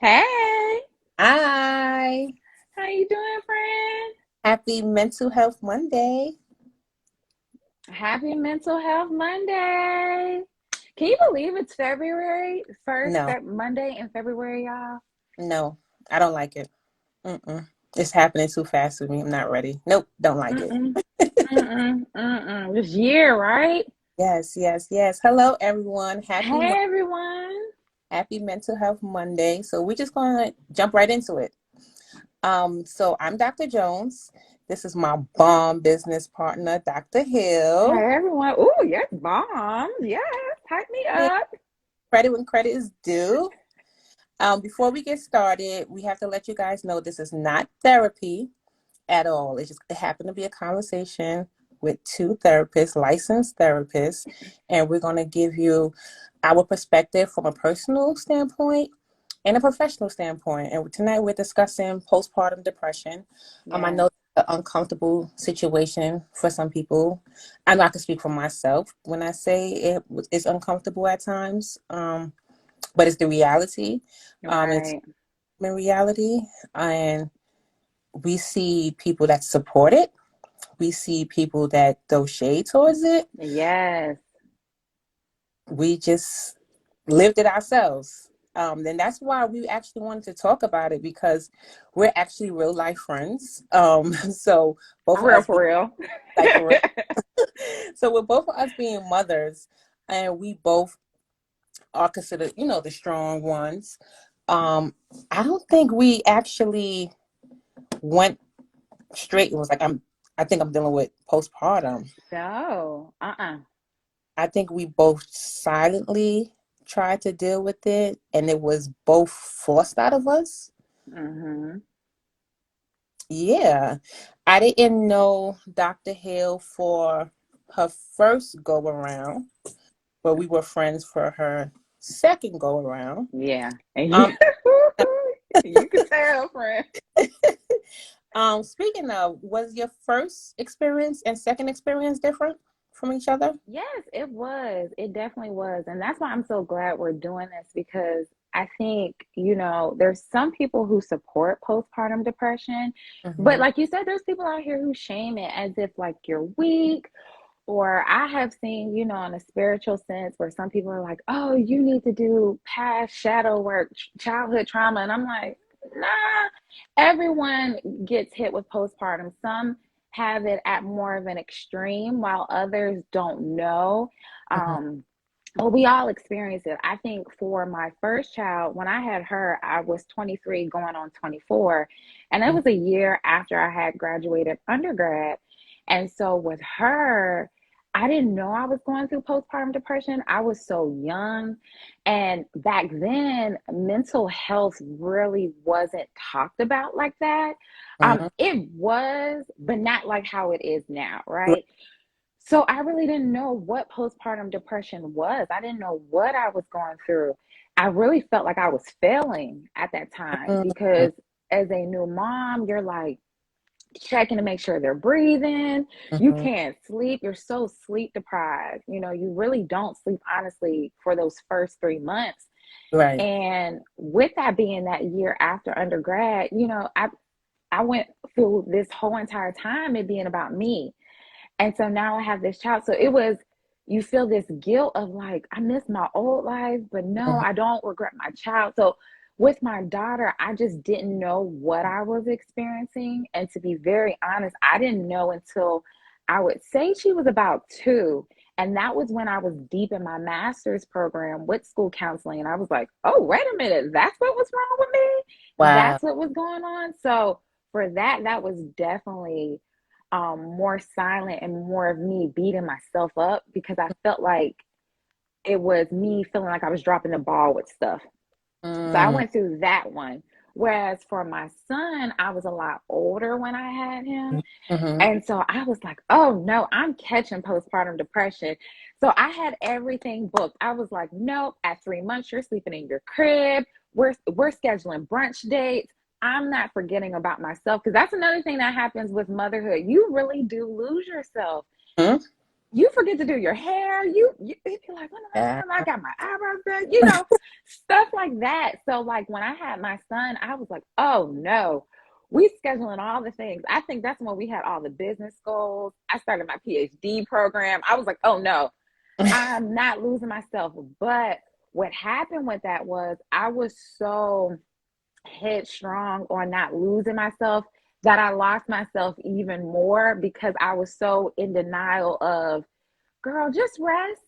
Hey, Hi. how you doing, friend? Happy Mental Health Monday. Happy Mental Health Monday. Can you believe it's February 1st, No, Monday in February, y'all? no, I don't like it. Mm-mm. It's happening too fast for me. I'm not ready. Nope, don't like it. Mm-mm, This year, right? Yes, yes, yes. Hello, everyone. Hey, everyone. Happy Mental Health Monday. So we're just going to jump right into it. So I'm Dr. Jones. This is my bomb business partner, Dr. Hill. Hey, everyone. Ooh, yes, bombs. Yes, hype me Yeah, up. credit when credit is due. Before we get started, we have to let you guys know this is not therapy at all. It happened to be a conversation with two therapists, licensed therapists, and we're going to give you our perspective from a personal standpoint and a professional standpoint. And tonight we're discussing postpartum depression. I know Yes, it's an uncomfortable situation for some people. I'm not going to speak for myself when I say it's uncomfortable at times, but it's the reality. It's right. in reality, and we see people that support it. We see people that throw shade towards it. Yes. We just lived it ourselves. And that's why we actually wanted to talk about it because we're actually real life friends. So both For of real, us for being real. like for real. So with both of us being mothers, and we both are considered, the strong ones. Um, I don't think we actually went straight. It was like I think I'm dealing with postpartum. No, I think we both silently tried to deal with it, and it was both forced out of us. Mm-hmm. Yeah. I didn't know Dr. Hill for her first go around, but we were friends for her second go around. Yeah. And you Um, you could tell, friend. speaking of, was your first experience and second experience different from each other? Yes, it was. It definitely was. And that's why I'm so glad we're doing this because I think, there's some people who support postpartum depression, but Hmm. like you said, there's people out here who shame it as if like you're weak. Or I have seen, in a spiritual sense where some people are like, oh, you need to do past shadow work, childhood trauma. And I'm like, nah, everyone gets hit with postpartum. Some have it at more of an extreme, while others don't know. Hmm. Um, well, we all experience it. I think for my first child, when I had her, I was 23 going on 24. And it was a year after I had graduated undergrad. And so with her, I didn't know I was going through postpartum depression. I was so young. And back then, mental health really wasn't talked about like that. Hmm. It was, but not like how it is now, right? So I really didn't know what postpartum depression was. I didn't know what I was going through. I really felt like I was failing at that time Hmm. because as a new mom, you're like checking to make sure they're breathing. You Hmm. can't sleep. You're so sleep deprived. You really don't sleep honestly for those first 3 months. Right. And with that being that year after undergrad, I went through this whole entire time it being about me. And so now I have this child. So it was, you feel this guilt of like, I miss my old life, but no, Hmm. I don't regret my child. So with my daughter, I just didn't know what I was experiencing. And to be very honest, I didn't know until I would say she was about 2. And that was when I was deep in my master's program with school counseling. And I was like, oh, wait a minute, that's what was wrong with me? Wow. That's what was going on. So for that, that was definitely more silent and more of me beating myself up because I felt like it was me feeling like I was dropping the ball with stuff. So I Mm-hmm. went through that one. Whereas for my son, I was a lot older when I had him. Hmm. And so I was like, oh no, I'm catching postpartum depression. So I had everything booked. I was like, nope, at 3 months, you're sleeping in your crib. We're scheduling brunch dates. I'm not forgetting about myself because that's another thing that happens with motherhood. You really do lose yourself. you forget to do your hair. You be like, Yeah. I got my eyebrows done, you know, stuff like that. So like when I had my son, I was like, oh no, we scheduling all the things. I think that's when we had all the business goals. I started my PhD program. I was like, oh no, I'm not losing myself. But what happened with that was I was so headstrong on not losing myself that I lost myself even more because I was so in denial of, girl, just rest.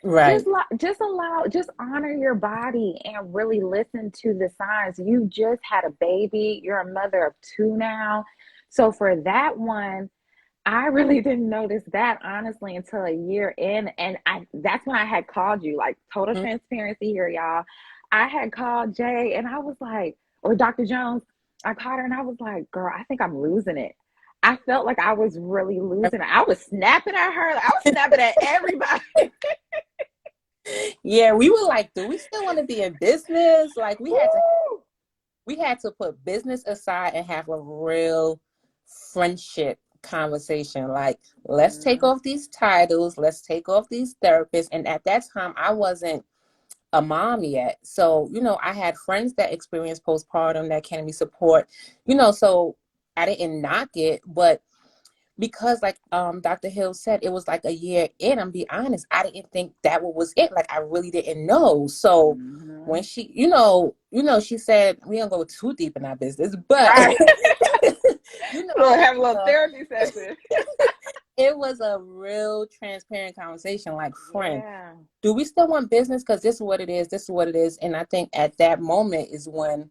Right. Just allow, just honor your body and really listen to the signs. You just had a baby. You're a mother of two now. So for that one, I really didn't notice that honestly until a year in. And that's when I had called you, like total Mhm. transparency here, y'all. I had called Jay and I was like, or Dr. Jones, I called her and I was like, girl, I think I'm losing it. I felt like I was really losing it. I was snapping at her. I was snapping at everybody. Yeah, we were like, do we still want to be in business? Like Woo! we had to put business aside and have a real friendship conversation. Like, let's take Mhm. off these titles, let's take off these therapists. And at that time, I wasn't a mom yet. So, I had friends that experienced postpartum that can be support, so I didn't knock it, but because like Dr. Hill said, it was like a year in, I'm be honest, I didn't think that was it. Like I really didn't know. So when Mhm. she, she said, we don't go too deep in our business, but Right. We'll it have a was little therapy session. it was a real transparent conversation, like, friend, Yeah. do we still want business? Because this is what it is, this is what it is. And I think at that moment is when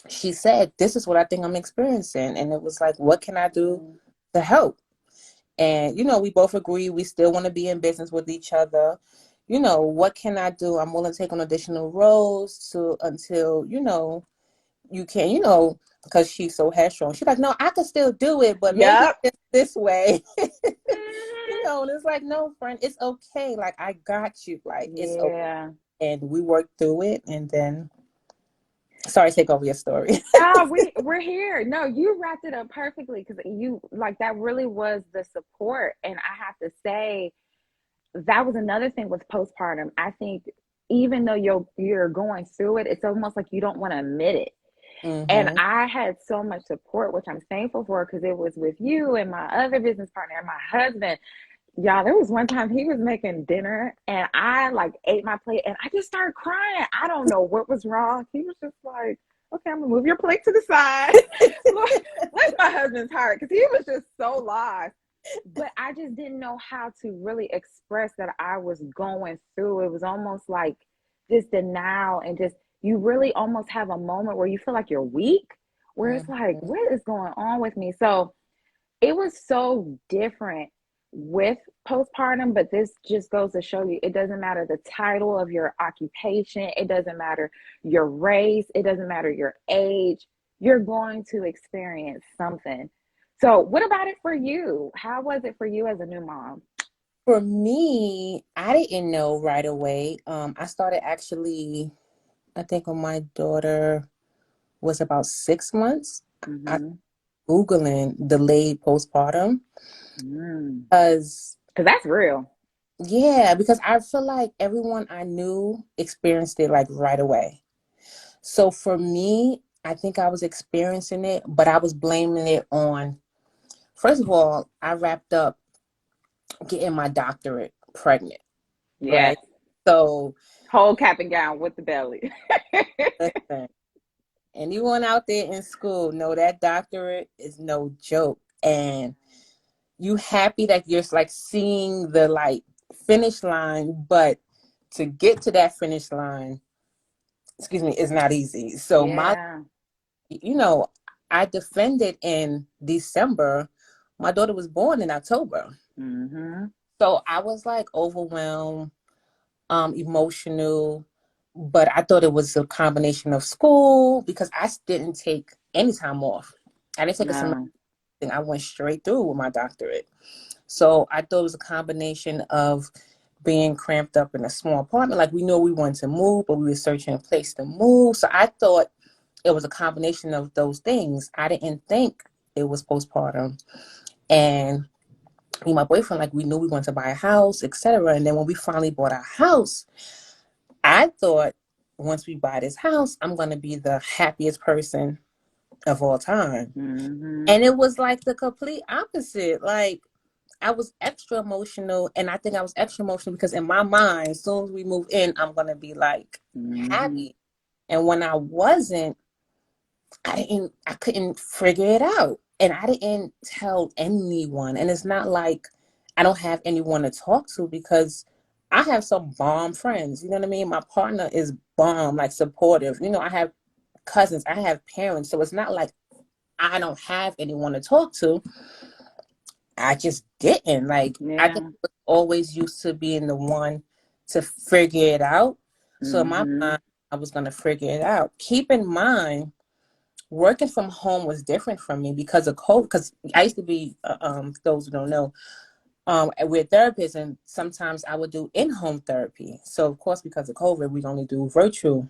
she said, this is what I think I'm experiencing. And it was like, what can I do Mhm. to help? And, we both agree we still want to be in business with each other. What can I do? I'm willing to take on additional roles to until, you can, because she's so headstrong. She's like, no, I can still do it, but maybe Yep. this way. Mhm. And it's like, no, friend, it's okay. Like, I got you. Like, it's okay. Yeah. And we worked through it. And then, sorry, take over your story. No, we're here. No, you wrapped it up perfectly because you like that really was the support. And I have to say that was another thing with postpartum. I think even though you're going through it, it's almost like you don't want to admit it. And Mm-hmm. I had so much support, which I'm thankful for because it was with you and my other business partner and my husband. Y'all, there was one time he was making dinner and I like ate my plate and I just started crying. I don't know what was wrong. He was just like, okay, I'm gonna move your plate to the side. Bless my husband's heart because he was just so lost. But I just didn't know how to really express that I was going through. It was almost like this denial and just you really almost have a moment where you feel like you're weak, where it's like, Mm-hmm. what is going on with me? So it was so different with postpartum, but this just goes to show you it doesn't matter the title of your occupation, it doesn't matter your race, it doesn't matter your age, you're going to experience something. So, what about it for you? How was it for you as a new mom? For me, I didn't know right away. I started actually, I think when my daughter was about 6 months, I Mm-hmm. Googling delayed postpartum Mm. because, Because that's real. yeah, because I feel like everyone I knew experienced it like right away. So for me, I think I was experiencing it, but I was blaming it on, first of all, I wrapped up getting my doctorate pregnant, Yes. right? So Whole cap and gown with the belly. listen, anyone out there in school know that doctorate is no joke. And you happy that you're like seeing the like finish line, but to get to that finish line, excuse me, is not easy. So Yeah. you know, I defended in December. My daughter was born in October. Mm-hmm. So I was like overwhelmed, emotional, but I thought it was a combination of school because I didn't take any time off. I didn't take a semester. No. I went straight through with my doctorate. So I thought it was a combination of being cramped up in a small apartment. Like we knew we wanted to move, but we were searching a place to move. So I thought it was a combination of those things. I didn't think it was postpartum. And me and my boyfriend, like we knew we wanted to buy a house, etc. And then when we finally bought our house, I thought once we buy this house, I'm gonna be the happiest person of all time. Mm-hmm. And it was like the complete opposite. Like I was extra emotional, and I think I was extra emotional because in my mind, as soon as we move in, I'm gonna be like Mm-hmm. happy. And when I wasn't, I couldn't figure it out. And I didn't tell anyone. And it's not like I don't have anyone to talk to because I have some bomb friends. You know what I mean? My partner is bomb, like supportive. You know, I have cousins, I have parents. So it's not like I don't have anyone to talk to. I just didn't. Like, I think Yeah. I was always used to being the one to figure it out. So in my Mm-hmm. mind, I was going to figure it out. Keep in mind, working from home was different from me because of COVID. Because I used to be, those who don't know, we're therapists, and sometimes I would do in-home therapy. So of course, because of COVID, we only do virtual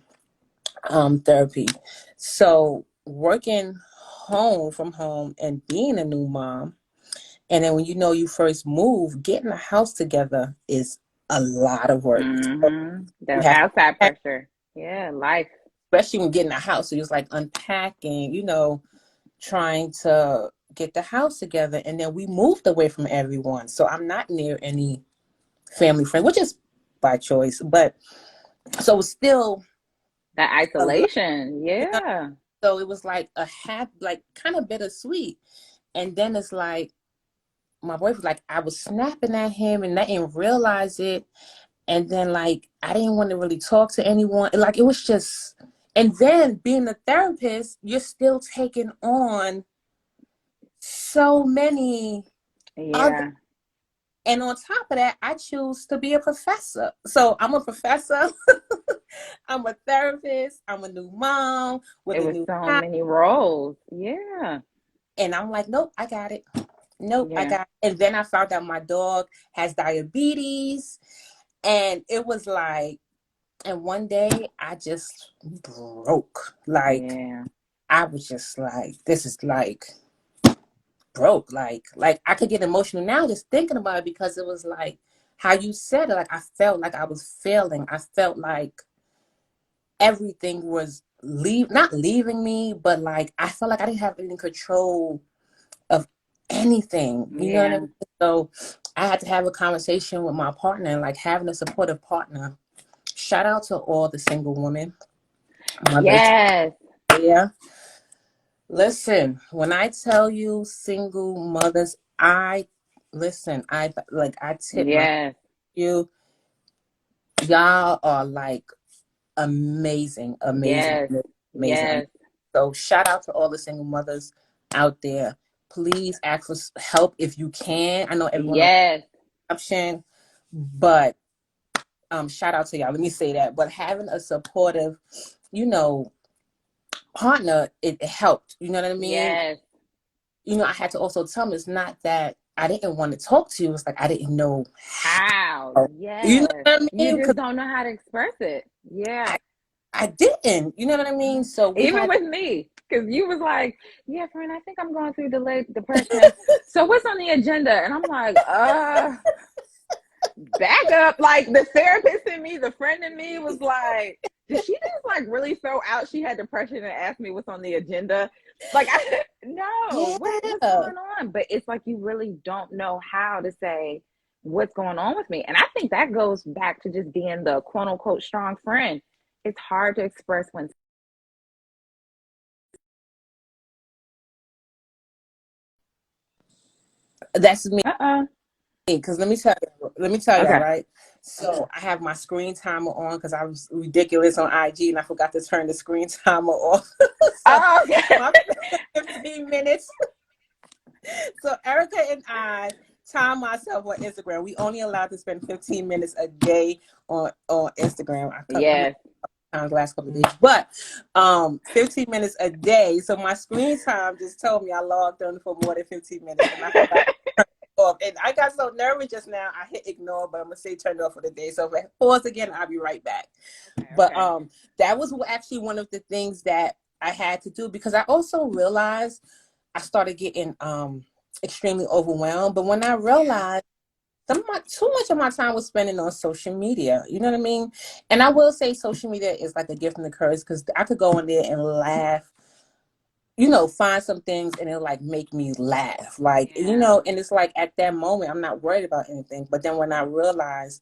therapy. So working home from home and being a new mom, and then when you know you first move, getting a house together is a lot of work. So Mm-hmm. you The have, outside pressure. Yeah, life. especially when getting a house, so it's like unpacking, trying to get the house together. And then we moved away from everyone. So I'm not near any family friends, which is by choice. But so it's still That a lot, isolation. you know? Yeah. So it was like like kind of bittersweet. And then it's like my boyfriend, like I was snapping at him and I didn't realize it. And then like I didn't want to really talk to anyone. Like it was just, and then being a therapist, you're still taking on so many other, Yeah. and on top of that, I choose to be a professor. So I'm a professor, I'm a therapist, I'm a new mom with It a was new so house. many roles. Yeah. And I'm like, nope, I got it. Nope, I Yeah. got it. And then I found out my dog has diabetes. And it was like, and one day I just broke. Like, Yeah. I was just like, this is like broke. Like I could get emotional now just thinking about it because it was like how you said it. Like I felt like I was failing. I felt like everything was not leaving me, but like I felt like I didn't have any control of anything. You know what I Yeah. mean? So I had to have a conversation with my partner, and like having a supportive partner. Shout out to all the single women, mothers. Yes. Yeah. Listen, when I tell you single mothers, I tip my Yes. you. Y'all are like amazing, amazing, Yes. amazing, amazing. Yes. So shout out to all the single mothers out there. Please ask for help if you can. I know everyone on Yes. option, but shout out to y'all. Let me say that. But having a supportive, you know, partner, it helped. You know what I mean? Yes. I had to also tell them it's not that I didn't want to talk to you. It's like I didn't know How? how. You know Yes. what I You mean? Because just don't know how to express it. Yeah. I didn't. You know what I mean? So we Even had. with me, because you was like, "Yeah, friend, I think I'm going through delayed depression. So what's on the agenda?" And I'm like, back up." Like the therapist in me, the friend in me was like, "Did she just like really throw out she had depression and ask me what's on the agenda?" Like, no, what's Yeah, going on? But it's like you really don't know how to say what's going on with me, and I think that goes back to just being the quote unquote strong friend. It's hard to express when. that's me. Uh-uh. Because let me tell you, Okay. right? So I have my screen timer on because I was ridiculous on IG and I forgot to turn the screen timer off. So Oh, okay. my 15 minutes. So Erica and I time myself on Instagram. We only allowed to spend 15 minutes a day on Instagram. I mean, Yes. the last couple of days, but 15 minutes a day. So my screen time just told me I logged on for more than 15 minutes, and I forgot off. And I got so nervous just now. I hit ignore, but I'm gonna say turn it off for the day. So if I pause again, I'll be right back. Okay, But okay. that was actually one of the things that I had to do because I also realized I started getting extremely overwhelmed. But when I Yeah. realized too much of my time was spending on social media, you know what I mean? And I will say social media is like a gift and a curse because I could go in there and laugh, find some things and it'll like make me laugh. Like, Yeah. and it's like at that moment, I'm not worried about anything. But then when I realized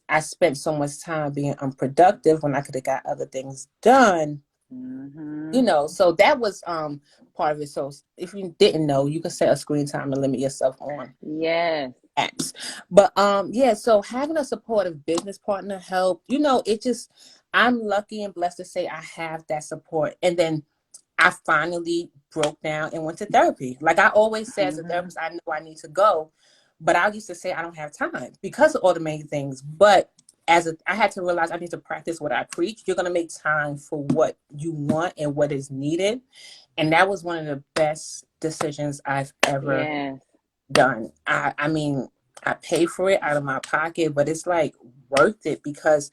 I spent so much time being unproductive when I could have got other things done, Mm-hmm. so that was part of it. So if you didn't know, you can set a screen time and limit yourself on Yes. apps. But yeah, so having a supportive business partner help, it just I'm lucky and blessed to say I have that support. And then I finally broke down and went to therapy. Like I always say as a Mm-hmm. therapist, I know I need to go, but I used to say I don't have time because of all the main things. But I had to realize I need to practice what I preach. You're gonna make time for what you want and what is needed. And that was one of the best decisions I've ever Yes. done. I mean, I pay for it out of my pocket, but it's like worth it because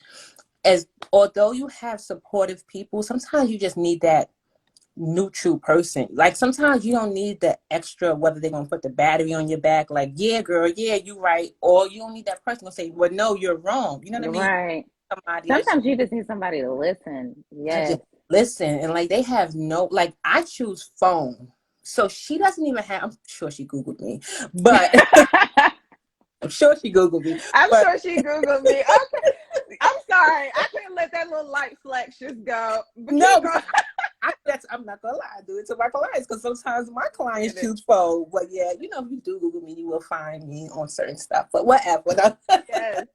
as although you have supportive people, sometimes you just need that neutral person. Like sometimes you don't need the extra whether they're gonna put the battery on your back, like, yeah, girl, yeah, you right. Or you don't need that person to say, well, no, you're wrong. You know what I mean? Right. Somebody Sometimes you just need somebody to listen. to just Yes. listen and like they have no like I choose phone. So she doesn't even have I'm sure she Googled me, but I'm sure she Googled me. I'm But sure she Googled me. Okay. I'm sorry. I couldn't let that little light flex just go. But no, keep because going. I'm not gonna lie, I do it to my clients because sometimes my clients Get it. choose phone. But yeah, if you do Google me, you will find me on certain stuff. But whatever. Yes.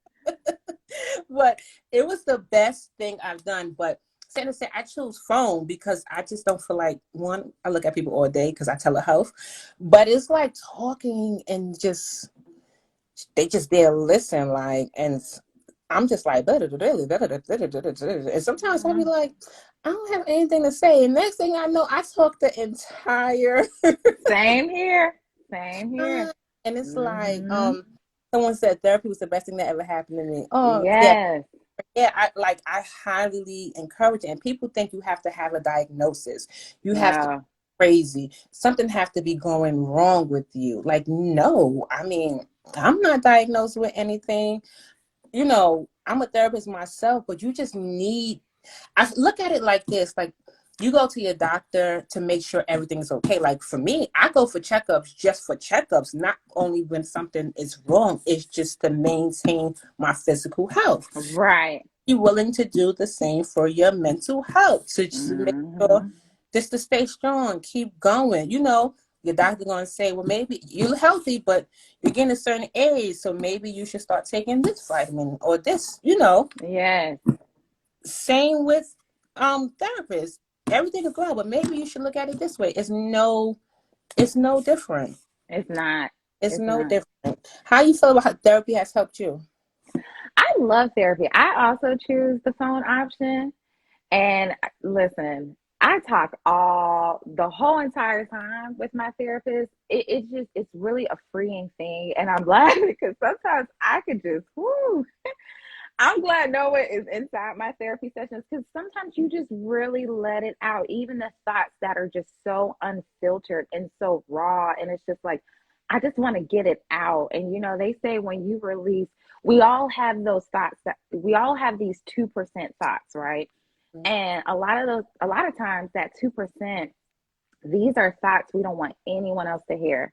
But it was the best thing I've done. But saying to say, I chose phone because I just don't feel like one. I look at people all day because I telehealth, but it's like talking and just they just there listen like and I'm just like and sometimes I'll be Mhm. like I don't have anything to say and next thing I know I talk the entire Same here. Same time here. and it's like Hmm. someone said therapy was the best thing that ever happened to me. Oh yeah. Yes. Yeah, I highly encourage it. And people think you have to have a diagnosis. You have to No. be crazy. Something have to be going wrong with you. Like, no. I mean, I'm not diagnosed with anything. I'm a therapist myself, but you just need I look at it like this, like you go to your doctor to make sure everything's okay. Like for me, I go for checkups just for checkups, not only when something is wrong, it's just to maintain my physical health. Right. Be willing to do the same for your mental health. So just to make sure, Hmm. just to stay strong, keep going. Your doctor gonna say, well, maybe you're healthy, but you're getting a certain age, so maybe you should start taking this vitamin or this. Yes. Same with therapists. Everything is good, but maybe you should look at it this way. It's no different. It's not. It's It's no not. different. How you feel about how therapy has helped you? I love therapy. I also choose the phone option. And listen, I talk the whole entire time with my therapist. It's really a freeing thing. And I'm glad because sometimes I could just, whoo, I'm glad no one is inside my therapy sessions because sometimes you just really let it out, even the thoughts that are just so unfiltered and so raw. And it's just like, I just want to get it out. And they say when you release, we all have those thoughts that we all have these 2% thoughts, right? And a lot of times that 2%, these are thoughts we don't want anyone else to hear.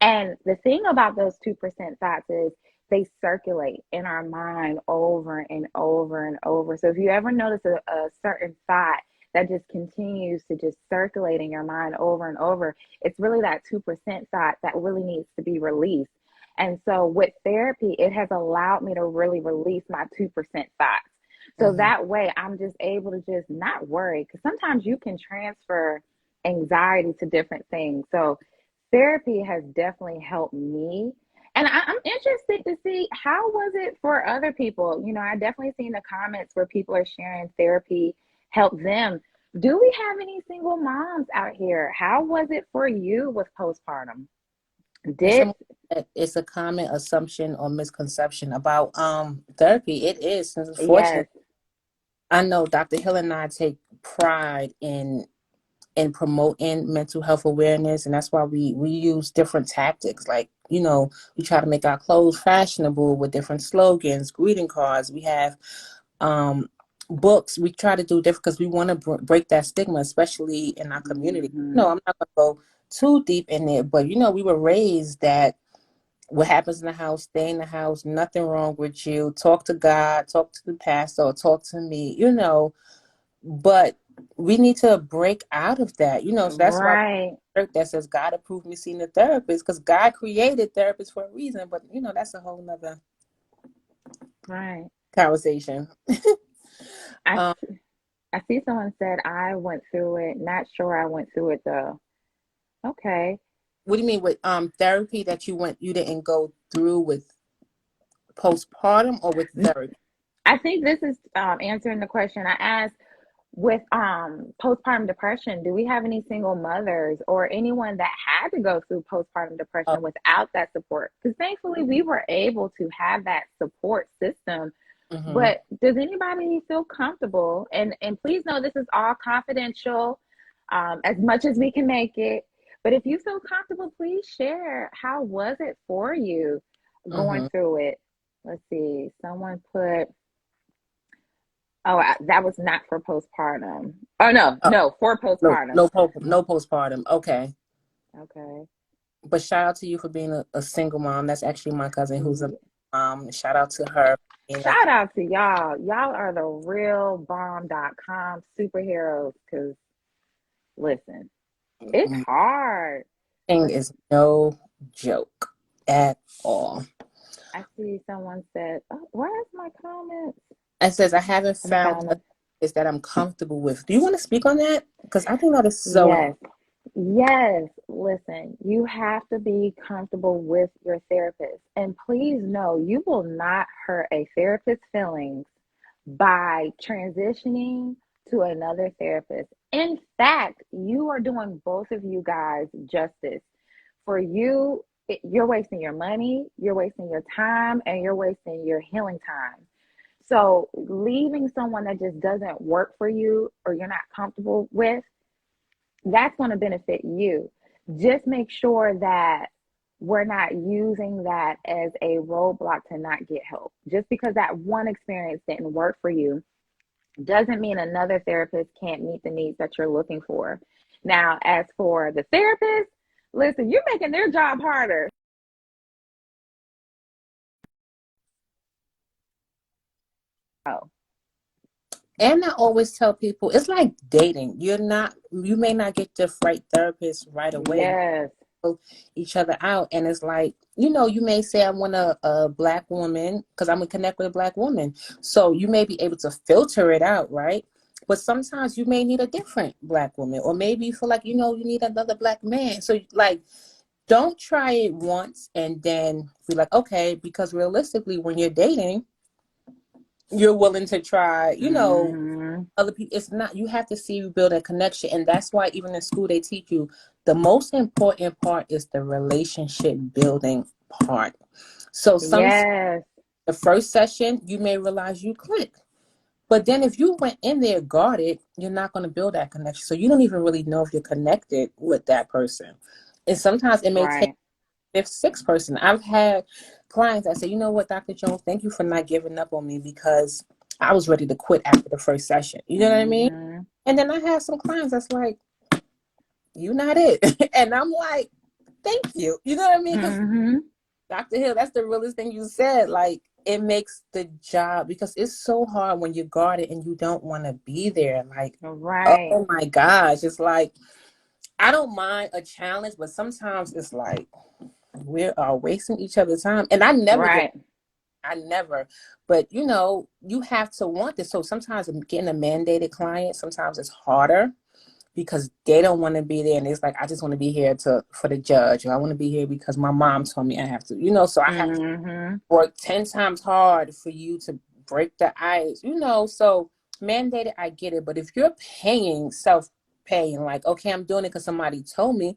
And the thing about those 2% thoughts is they circulate in our mind over and over and over. So if you ever notice a certain thought that just continues to just circulate in your mind over and over, it's really that 2% thought that really needs to be released. And so with therapy, it has allowed me to really release my 2% thoughts. So Mm-hmm. that way I'm just able to just not worry because sometimes you can transfer anxiety to different things. So therapy has definitely helped me. And I'm interested to see how was it for other people. I definitely seen the comments where people are sharing therapy help them. Do we have any single moms out here? How was it for you with postpartum? And Did some it's a common assumption or misconception about therapy. It is, since Yes. unfortunately, I know Dr. Hill and I take pride in in promoting mental health awareness, and that's why we use different tactics. Like, we try to make our clothes fashionable with different slogans, greeting cards. We have um, books. We try to do different because we want to break that stigma, especially in our community. Mm-hmm. No, I'm not going to go too deep in it, but we were raised that what happens in the house, stay in the house, nothing wrong with you. Talk to God, talk to the pastor, or talk to me, but we need to break out of that, so that's why Right. that says God approved me seeing a therapist, because God created therapists for a reason, but that's a whole nother Right. conversation. I um I see someone said I went through it. Not sure I went through it though. Okay. what do you mean with therapy, that you didn't go through with postpartum, or with therapy? I think this is answering the question I asked with postpartum depression. Do we have any single mothers or anyone that had to go through postpartum Oh, depression without that support? Because thankfully we were able to have that support system. mm-hmm, But does anybody feel comfortable? And please know this is all confidential, as much as we can make it. But if you feel comfortable, please share. How was it for you going mm-hmm. through it? Let's see. Someone put, oh, that was not for postpartum. Oh, no, Oh, no, for no, postpartum. no postpartum. Okay. Okay. But shout out to you for being a single mom. That's actually my cousin who's a Yeah. mom. Shout out to her. Being a, Shout out to y'all. Y'all are the real bomb.com superheroes. Because listen, it's hard. thing But is no joke at all. I see someone said, oh, where's my comments? It says, I haven't Let me found find a them. therapist that I'm comfortable with. Do you want to speak on that? Because I think that is so important. Yes. Yes, listen, you have to be comfortable with your therapist. And please know you will not hurt a therapist's feelings by transitioning to another therapist. In fact, you are doing both of you guys justice. For you, you're wasting your money, you're wasting your time, and you're wasting your healing time. So, leaving someone that just doesn't work for you or you're not comfortable with, that's going to benefit you. Just make sure that we're not using that as a roadblock to not get help. Just because that one experience didn't work for you doesn't mean another therapist can't meet the needs that you're looking for. Now, as for the therapist, listen, you're making their job harder. Oh, And I always tell people, it's like dating. You may not get the right therapist right away. yes. Each other out, and it's like, you may say, I want a black woman because I'm gonna connect with a black woman, so you may be able to filter it out, right? But sometimes you may need a different black woman, or maybe you feel like you need another black man. So, like, don't try it once and then be like, okay, because realistically, when you're dating, you're willing to try, Mm-hmm. other people. It's not, you have to see you build a connection, and that's why even in school they teach you the most important part is the relationship building part. So Yes. the first session you may realize you click, but then if you went in there guarded, you're not going to build that connection, so you don't even really know if you're connected with that person. And sometimes it may take Right. fifth, sixth person. I've had clients that say, you know what, Dr. Jones, thank you for not giving up on me, because I was ready to quit after the first session. You know what I mean? Mm-hmm. And then I have some clients that's like, you not it. And I'm like, thank you. You know what I mean? Because Mm-hmm. Dr. Hill, that's the realest thing you said. Like, it makes the job, because it's so hard when you're guarded and you don't want to be there. Like, Right. oh my gosh. It's like, I don't mind a challenge, but sometimes it's like we are wasting each other's time. And Right. I never, but you have to want this. So sometimes getting a mandated client, sometimes it's harder because they don't want to be there, and it's like, I just want to be here for the judge, or I want to be here because my mom told me I have to, so I have to Mm-hmm. work 10 times hard for you to break the ice, so mandated, I get it. But if you're paying, self-paying, like, okay, I'm doing it because somebody told me,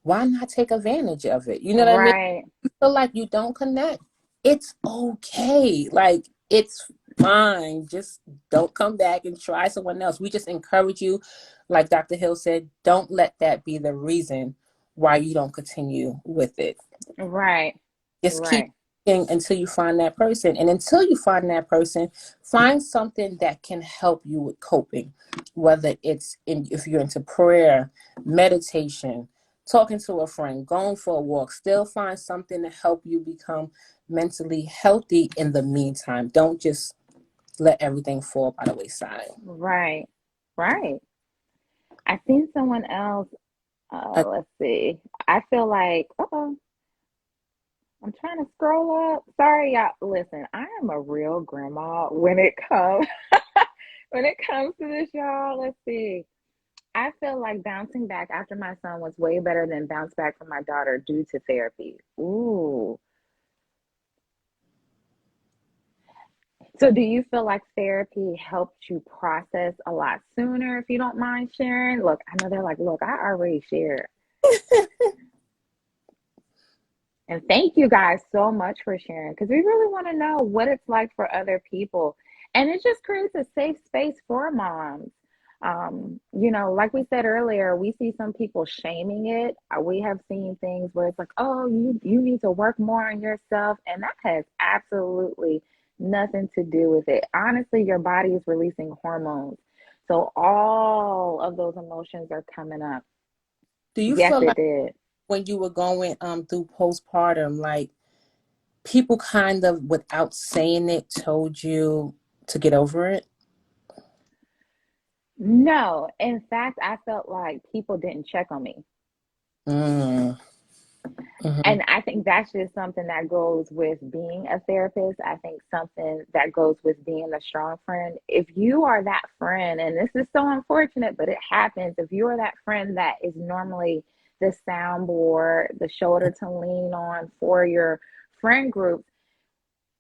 why not take advantage of it? You know what I mean? Right. You feel like you don't connect, it's okay. Like, it's fine. Just don't come back and try someone else. We just encourage you, like Dr. Hill said, don't let that be the reason why you don't continue with it. Right. Just keep Right. looking until you find that person. And until you find that person, find something that can help you with coping, whether it's if you're into prayer, meditation, talking to a friend, going for a walk. Still find something to help you become mentally healthy in the meantime. Don't just let everything fall by the wayside. Right. Right. I seen someone else. Uh, Let's see. I feel like, oh, I'm trying to scroll up. Sorry, y'all. Listen, I am a real grandma when it comes when it comes to this, y'all. Let's see. I feel like bouncing back after my son was way better than bounce back from my daughter due to therapy. Ooh. So do you feel like therapy helped you process a lot sooner if you don't mind sharing? Look, I know they're like, look, I already shared. And thank you guys so much for sharing because we really want to know what it's like for other people. And it just creates a safe space for moms. Like we said earlier, we see some people shaming it. We have seen things where it's like, oh, you need to work more on yourself. And that has absolutely nothing to do with it. Honestly, your body is releasing hormones. So all of those emotions are coming up. do you Yes, feel it like did. when you were going through postpartum, like people kind of without saying it told you to get over it? No, in fact, I felt like people didn't check on me. Mm, hmm. And I think that's just something that goes with being a therapist. I think something that goes with being a strong friend. If you are that friend, and this is so unfortunate, but it happens, if you are that friend that is normally the soundboard, the shoulder to lean on for your friend group,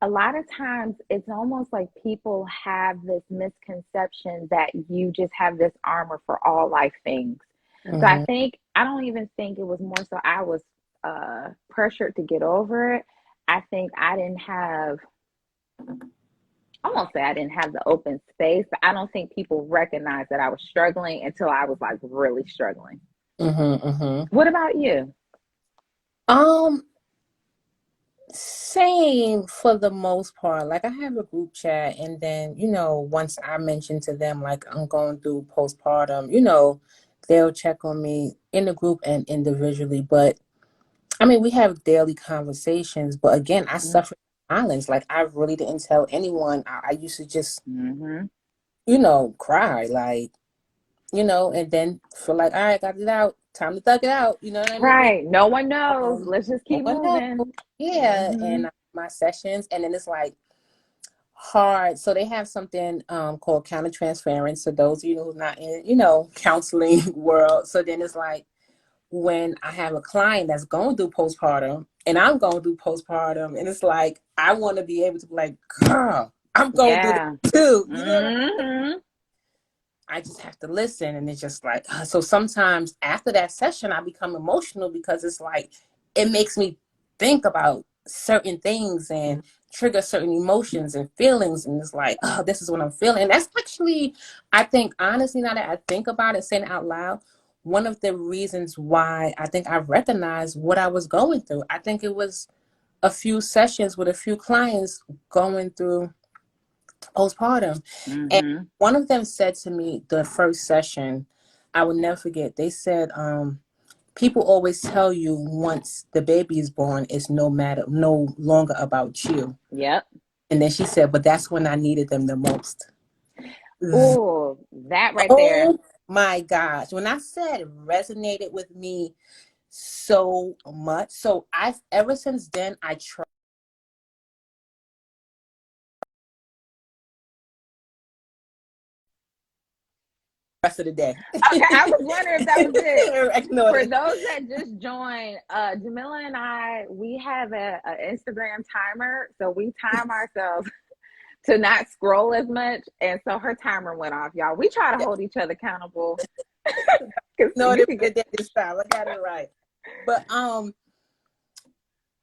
a lot of times it's almost like people have this misconception that you just have this armor for all life things. So Hmm. I don't even think it was more so I was pressured to get over it. I think I didn't have, I won't say I didn't have the open space, but I don't think people recognized that I was struggling until I was like really struggling. Hmm. Hmm. What about you? Um, Same for the most part. Like I have a group chat, and then once I mention to them like I'm going through postpartum, they'll check on me in the group and individually. But I mean, we have daily conversations. But again, I suffer silence. Like I really didn't tell anyone. I used to just Mm-hmm. cry like and then feel like, all right, got it out. Time to thug it out. You know what I mean? Right. No one knows. Um, Let's just no keep one knows. moving. Yeah, Mm-hmm. and my sessions, and then it's like hard. So they have something called countertransference. So those of you who's not in, counseling world. So then it's like when I have a client that's going through postpartum and I'm going through postpartum, and it's like I want to be able to be like, girl, I'm going through Yeah. this too. You know what Mm-hmm. I just have to listen. And it's just like, so sometimes after that session, I become emotional because it's like, it makes me think about certain things and trigger certain emotions and feelings. And it's like, oh, this is what I'm feeling. And that's actually, I think, honestly, now that I think about it, saying it out loud, one of the reasons why I think I recognized what I was going through. I think it was a few sessions with a few clients going through postpartum. And Mm-hmm. one of them said to me the first session, I will never forget, they said, people always tell you once the baby is born, it's no longer about you. Yep. And then she said, but that's when I needed them the most. Oh, that right there. Oh my gosh. When I said it resonated with me so much. So I've ever since then I tried the rest of the day. Okay, I was wondering if that was it. Ignored For it. those that just joined, Jamila and I, we have a Instagram timer, so we time ourselves to not scroll as much, and so her timer went off, y'all. We try to hold each other accountable because No, you it could was get. this time. I got it right. But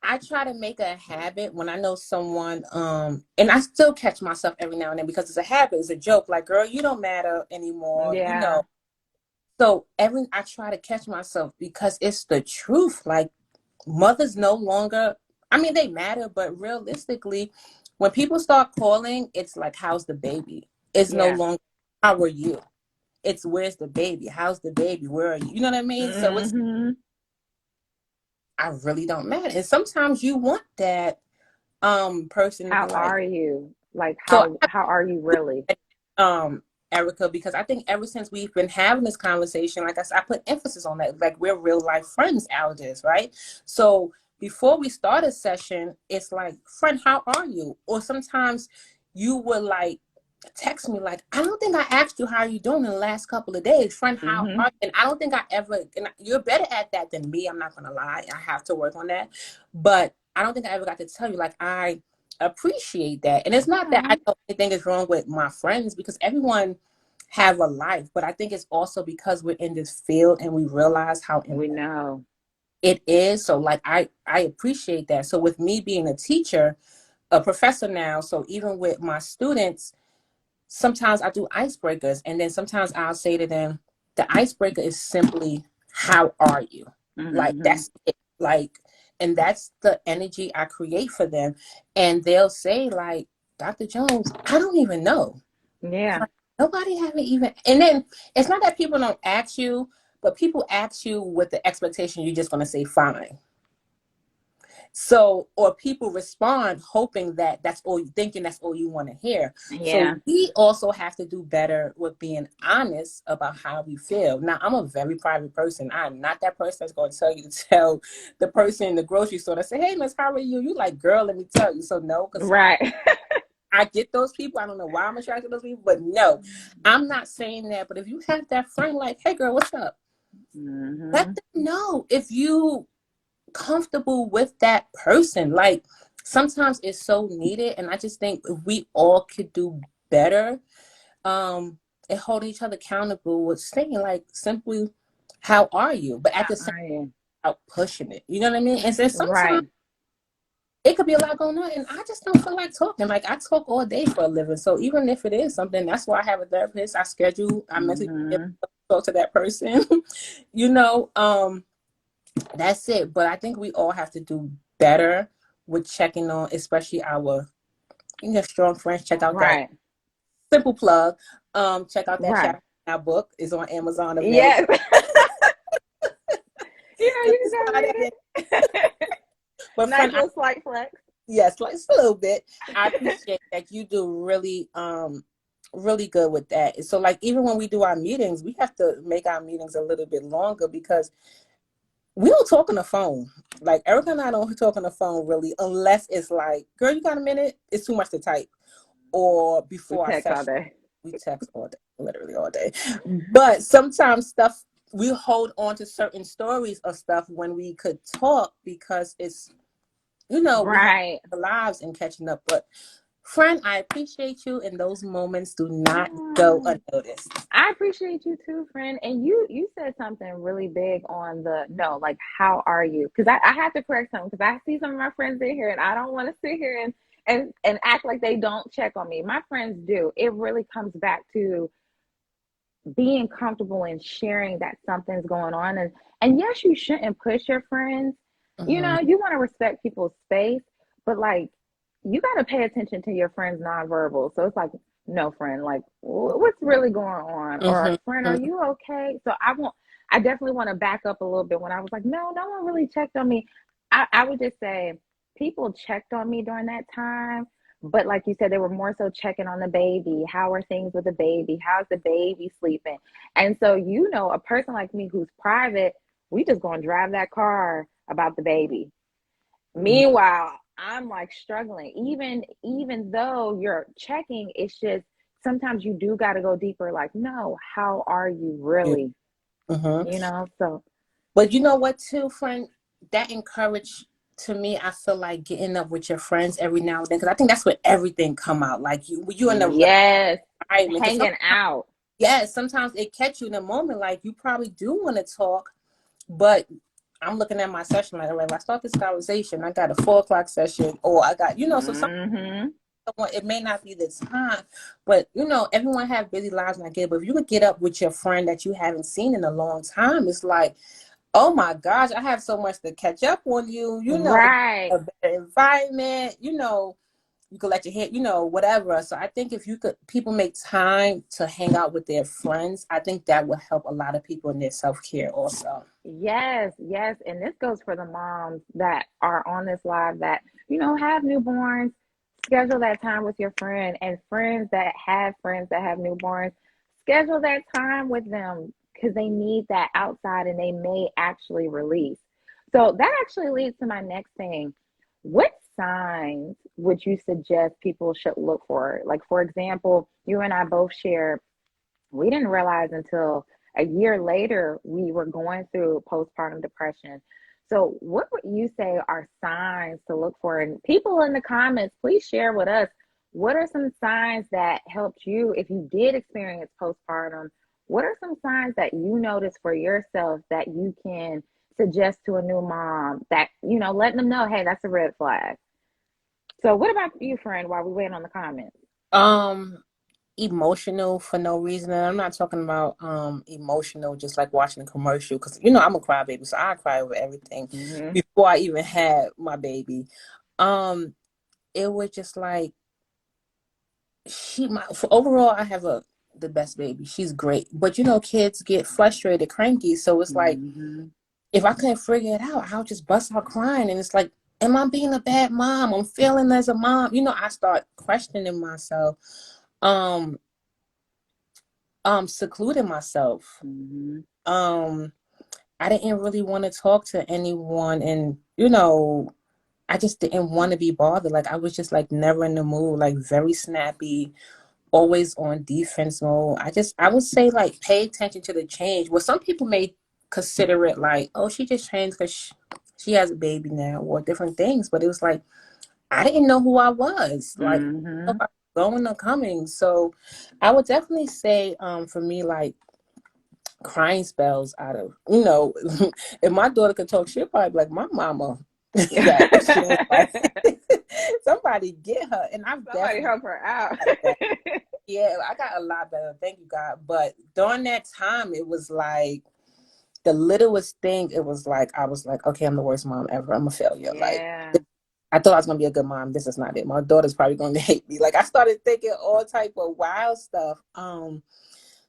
I try to make a habit when I know someone, and I still catch myself every now and then because it's a habit, it's a joke. Like, girl, you don't matter anymore, you Yeah. know. So every I try to catch myself because it's the truth. Like, mothers no longer, I mean, they matter, but realistically, when people start calling, it's like, how's the baby? It's no Yeah. longer, how are you? It's, where's the baby? How's the baby? Where are you? You know what I mean? So it's, Hmm. I really don't matter. And sometimes you want that person to be How like, are you? Like so how are you really? um Erica, because I think ever since we've been having this conversation, like I said, I put emphasis on that. Like, we're real life friends out this, right? So before we start a session, it's like, friend, how are you? Or sometimes you would like text me like, I don't think I asked you how you doing in the last couple of days. Friend, how Hmm. are you? And I don't think I ever, and you're better at that than me. I'm not gonna lie. I have to work on that. But I don't think I ever got to tell you, like, I appreciate that. And it's not that I Yeah, don't think is wrong with my friends, because everyone have a life, but I think it's also because we're in this field and we realize how we important know. it is. So like, I appreciate that. So with me being a teacher, a professor now, so even with my students, sometimes I do icebreakers, and then sometimes I'll say to them, the icebreaker is simply, how are you? Like, Hmm. that's it. Like, and that's the energy I create for them. And they'll say, like, Dr. Jones, I don't even know. Yeah. Like, nobody haven't even, and then it's not that people don't ask you, but people ask you with the expectation you're just going to say fine. So, or people respond hoping that that's all you, thinking that's all you want to hear. Yeah. So we also have to do better with being honest about how we feel. Now, I'm a very private person. I'm not that person that's going to tell you to tell the person in the grocery store to say, hey, miss, how are you? You like, girl, let me tell you. So no, because Right. I get those people. I don't know why I'm attracted to those people, but no, I'm not saying that. But if you have that friend like, hey, girl, what's up? Let Hmm. them know if you comfortable with that person. Like, sometimes it's so needed, and I just think if we all could do better, and hold each other accountable with saying, like, simply, how are you? But at the same How are you? time, pushing it. You know what I mean? And then sometimes Right. it could be a lot going on, and I just don't feel like talking. Like, I talk all day for a living, so even if it is something, that's why I have a therapist. I mentally Hmm. talk to that person. you know, that's it. But I think we all have to do better with checking on, especially our, strong friends. Check out that Right. simple plug. Check out that Right. chapter in our book, is on Amazon available. Yes. You Just can go slide that read in. it. But Nice friend, little slight flex. yes, like, just a little bit. I appreciate that you do really, really good with that. So like, even when we do our meetings, we have to make our meetings a little bit longer, because we don't talk on the phone. Like, Erica and I don't talk on the phone really, unless it's like, girl, you got a minute? It's too much to type. Or We before our text all session, day. we text all day, literally all day. But sometimes stuff, we hold on to certain stories of stuff when we could talk, because it's, we have Right. our lives and catching up. But friend, I appreciate you, and those moments do not go Mm. unnoticed. I appreciate you too, friend. And you said something really big on the no, like how are you? Because I have to correct something because I see some of my friends in here and I don't want to sit here and act like they don't check on me. My friends do. It really comes back to being comfortable in sharing that something's going on. And yes, you shouldn't push your friends. Mm-hmm. You want to respect people's space, but like you got to pay attention to your friends nonverbal. So it's like, no, friend, like what's really going on? Or friend, are Mm-hmm. you okay? So I definitely want to back up a little bit. When I was like, no, no one really checked on me, I would just say people checked on me during that time, but like you said, they were more so checking on the baby. How are things with the baby? How's the baby sleeping? And so, a person like me who's private, we just gonna drive that car about the baby. Meanwhile, I'm like struggling. Even though you're checking, it's just sometimes you do gotta go deeper, like, no, how are you really? Mm-hmm. So But you know what, too, friend? That encourage, to me, I feel like getting up with your friends every now and then, because I think that's where everything come out. Like, you in the right yes, environment. Because hanging out. yes, sometimes it catch you in a moment. Like, you probably do want to talk, but I'm looking at my session like, all right, if I start this conversation, I got a 4 o'clock session, or I got, so Mm-hmm. someone, it may not be the time, but everyone have busy lives, and I get it. But if you could get up with your friend that you haven't seen in a long time, it's like, oh my gosh, I have so much to catch up on you. Right. A better environment. You could let your hair, whatever. So I think if people make time to hang out with their friends, I think that will help a lot of people in their self-care also. Yes, yes. And this goes for the moms that are on this live that, have newborns. Schedule that time with your friend, and friends that have newborns. Schedule that time with them because they need that outside and they may actually release. So that actually leads to my next thing. What signs would you suggest people should look for? Like, for example, you and I both share we didn't realize until a year later we were going through postpartum depression. So, what would you say are signs to look for? And people in the comments, please share with us what are some signs that helped you if you did experience postpartum? What are some signs that you notice for yourself that you can suggest to a new mom that, letting them know, hey, that's a red flag? So, what about you, friend, while we wait on the comments? Um, Emotional for no reason. And I'm not talking about emotional just like watching a commercial, because I'm a crybaby, so I cry over everything Mm-hmm. before I even had my baby. Um, it was just like overall I have the best baby. She's great. But kids get frustrated, cranky. So it's like Mm-hmm. if I couldn't figure it out, I'll just bust out crying. And it's like, am I being a bad mom? I'm feeling as a mom. I start questioning myself. Um, secluding myself. Mm-hmm. Um, I didn't really want to talk to anyone, and I just didn't want to be bothered. Like I was just like never in the mood, like very snappy, always on defense mode. I would say like pay attention to the change. Well, some people may consider it like, oh, she just changed because she has a baby now, or different things. But it was like I didn't know who I was, like Mm-hmm. going or coming. So I would definitely say, for me, like crying spells out of, if my daughter could talk, she'll probably be like, my mama got she ain't like somebody get her. And I've Somebody definitely help her out. like that. Yeah, I got a lot better, thank you God. But during that time it was like the littlest thing, it was like I was like, okay, I'm the worst mom ever, I'm a failure. Like Yeah. I thought I was gonna be a good mom. This is not it. My daughter's probably gonna hate me. Like I started thinking all type of wild stuff.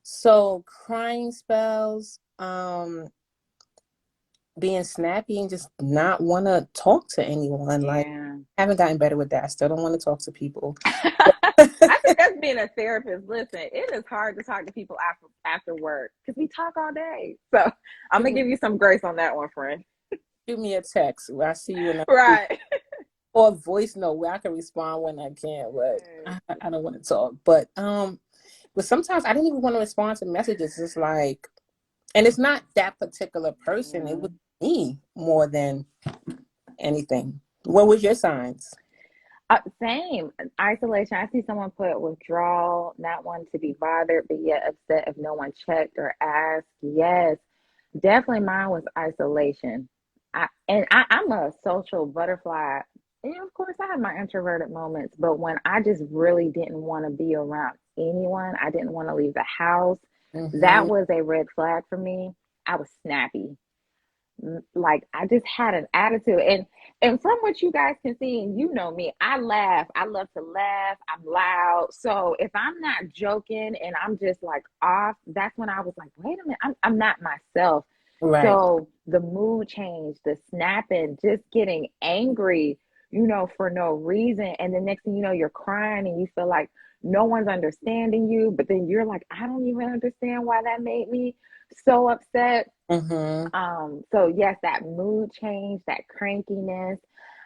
So crying spells, being snappy and just not want to talk to anyone. Like, Yeah. I haven't gotten better with that. I still don't want to talk to people. I think that's being a therapist. Listen, it is hard to talk to people after work because we talk all day. So I'm shoot, gonna me, give you some grace on that one, friend. shoot me a text where I see you and I see, Right. or a voice note where I can respond when I can. But I don't want to talk. But sometimes I didn't even want to respond to messages. It's like, and it's not that particular person. It was Mm. me more than anything. What was your signs? Same isolation. I see someone put withdrawal, not wanting to be bothered, but yet upset if no one checked or asked. Yes, definitely mine was isolation. I'm a social butterfly. And of course, I have my introverted moments, but when I just really didn't want to be around anyone, I didn't want to leave the house. That Mm-hmm. was a red flag for me. I was snappy. Like I just had an attitude, and from what you guys can see, and you know me, I laugh. I love to laugh. I'm loud. So if I'm not joking and I'm just like off, that's when I was like, wait a minute, I'm not myself. Right. So the mood change, the snapping, just getting angry, for no reason, and the next thing you know, you're crying and you feel like no one's understanding you, but then you're like, I don't even understand why that made me so upset. Mm-hmm. So yes, that mood change, that crankiness.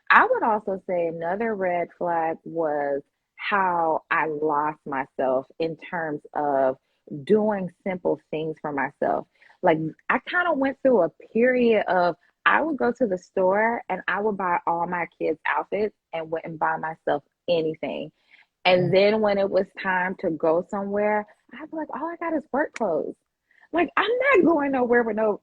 I would also say another red flag was how I lost myself in terms of doing simple things for myself. Like I kind of went through a period of I would go to the store and I would buy all my kids' outfits and wouldn't buy myself anything. And then when it was time to go somewhere, I'd be like, all I got is work clothes. Like, I'm not going nowhere with no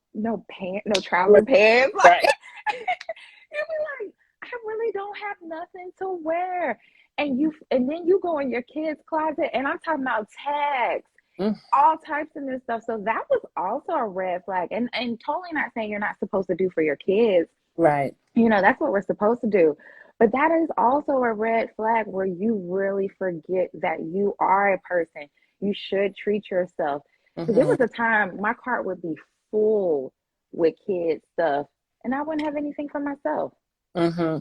pants, no traveling pants. Like, Right. you be like, I really don't have nothing to wear. And then you go in your kids' closet, and I'm talking about tags, Mm, all types of new stuff. So that was also a red flag. And totally not saying you're not supposed to do for your kids. right. That's what we're supposed to do. But that is also a red flag where you really forget that you are a person. You should treat yourself. Because there Hmm. was a time my cart would be full with kids stuff, and I wouldn't have anything for myself. Hmm.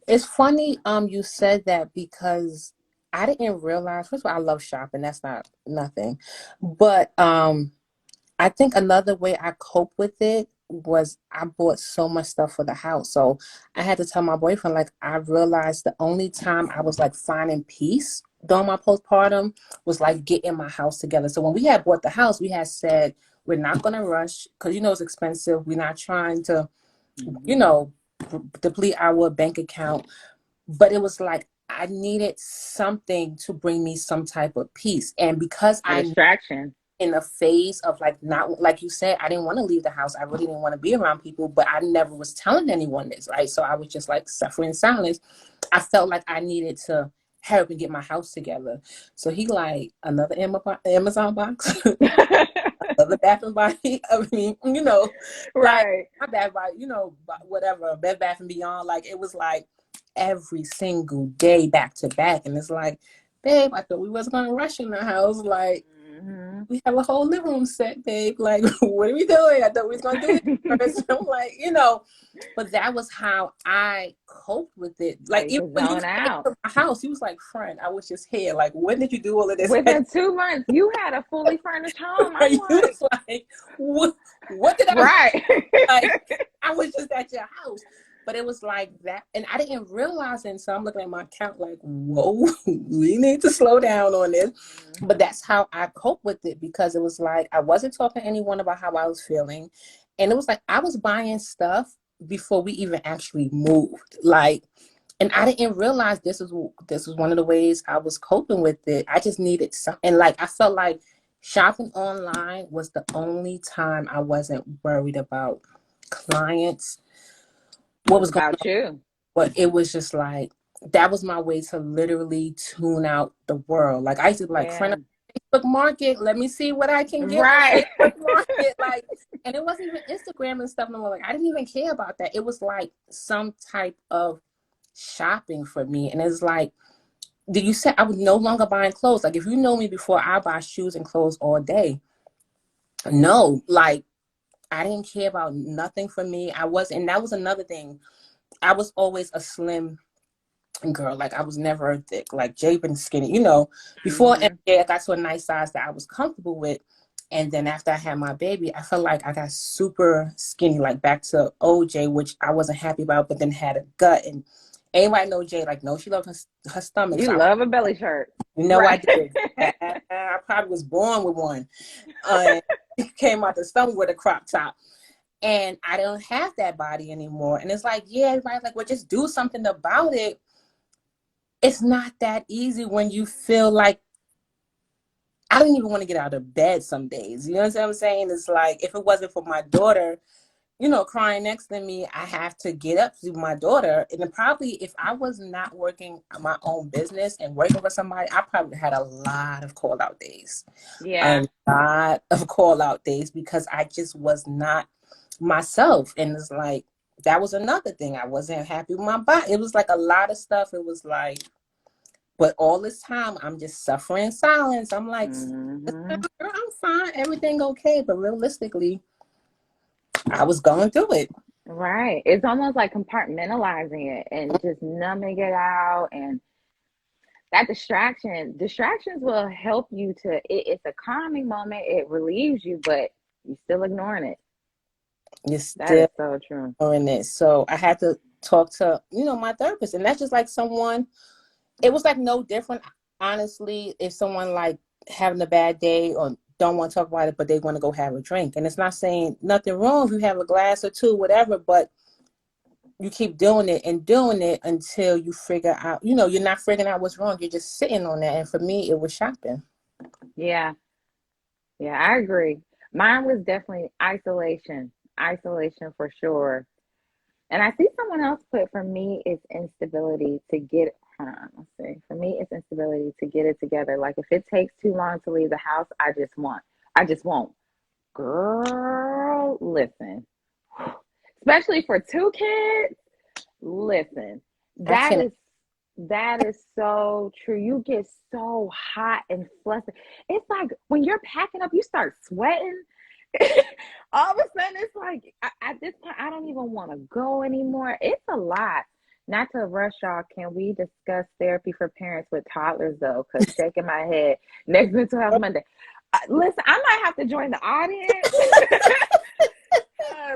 It's funny, you said that because I didn't realize, first of all, I love shopping. That's not nothing. But I think another way I cope with it was I bought so much stuff for the house. So I had to tell my boyfriend, like, I realized the only time I was like finding peace during my postpartum was like getting my house together. So when we had bought the house, we had said, we're not going to rush because, it's expensive. We're not trying to, you Mm-hmm. know, deplete our bank account. But it was like, I needed something to bring me some type of peace. And because A I distraction. in a phase of like, not like you said, I didn't want to leave the house. I really didn't want to be around people, but I never was telling anyone this, right? So I was just like suffering in silence. I felt like I needed to help and get my house together. So he like another Amazon box, another Bath and Body. I mean, like Right. not Bath Body, whatever, Bed Bath and Beyond. Like it was like every single day back to back, and it's like, babe, I thought we wasn't gonna rush in the house, like Mm-hmm. we have a whole living room set, babe. Like, what are we doing? I thought we was gonna do it first. I'm like, but that was how I coped with it. So Like, you even could when he zone came out. to my house, he was like, friend, I was just here. Like, when did you do all of this? Within 2 months, you had a fully furnished home. I'm He like, was like, what did I right. like? I was just at your house. But it was like that. And I didn't realize it. So I'm looking at my account like, whoa, we need to slow down on this. But that's how I cope with it because it was like I wasn't talking to anyone about how I was feeling. And it was like I was buying stuff before we even actually moved. Like, and I didn't realize this was one of the ways I was coping with it. I just needed some, and like I felt like shopping online was the only time I wasn't worried about clients, It what was was going about on, you. but it was just like that was my way to literally tune out the world. Like I used to be like, friend Yeah. of Facebook Market, let me see what I can get on Right. Facebook Market. Like, and it wasn't even Instagram and stuff no more. Like I didn't even care about that. It was like some type of shopping for me. And it's like, did you say I was no longer buying clothes? Like if you know me before, I buy shoes and clothes all day. No, like I didn't care about nothing for me. And that was another thing. I was always a slim girl. Like I was never thick. Like Jay been skinny. Before Hmm. MJ, I got to a nice size that I was comfortable with. And then after I had my baby, I felt like I got super skinny, like back to OJ, which I wasn't happy about, but then had a gut. And anybody know Jay, like, no, she loved her stomach. You So love a belly shirt. I Right. did. I probably was born with one. It came out the stomach with a crop top. And I don't have that body anymore. And it's like, yeah, everybody's like, well, just do something about it. It's not that easy when you feel like I don't even want to get out of bed some days. You know what I'm saying? It's like if it wasn't for my daughter, crying next to me, I have to get up to my daughter. And then probably if I was not working my own business and working for somebody, I probably had a lot of call out days. A Yeah. lot of call out days because I just was not myself. And it's like that was another thing. I wasn't happy with my body. It was like a lot of stuff. It was like, but all this time I'm just suffering in silence. I'm like, Hmm. girl, I'm fine, everything okay. But realistically, I was going through it. Right. It's almost like compartmentalizing it and just numbing it out. And that distractions will help you it's a calming moment. It relieves you, but you're still ignoring it. You're That still is so true. doing it. So I had to talk to, my therapist. And that's just like someone, it was like no different, honestly, if someone like having a bad day or don't want to talk about it, but they want to go have a drink. And it's not saying nothing wrong if you have a glass or two, whatever, but you keep doing it until you figure out, you're not figuring out what's wrong. You're just sitting on that. And for me, it was shopping. Yeah. Yeah, I agree. Mine was definitely isolation. Isolation for sure. And I see someone else put, for me, it's instability to get, hold on, let's see. For me, it's instability to get it together. Like if it takes too long to leave the house, I just won't. Girl, listen. Especially for two kids, listen. I That can. is that is so true. You get so hot and flustered. It's like when you're packing up, you start sweating. All of a sudden, it's like at this point, I don't even want to go anymore. It's a lot. Not to rush y'all. Can we discuss therapy for parents with toddlers though? Because shaking my head. Next mental health Monday. Listen, I might have to join the audience.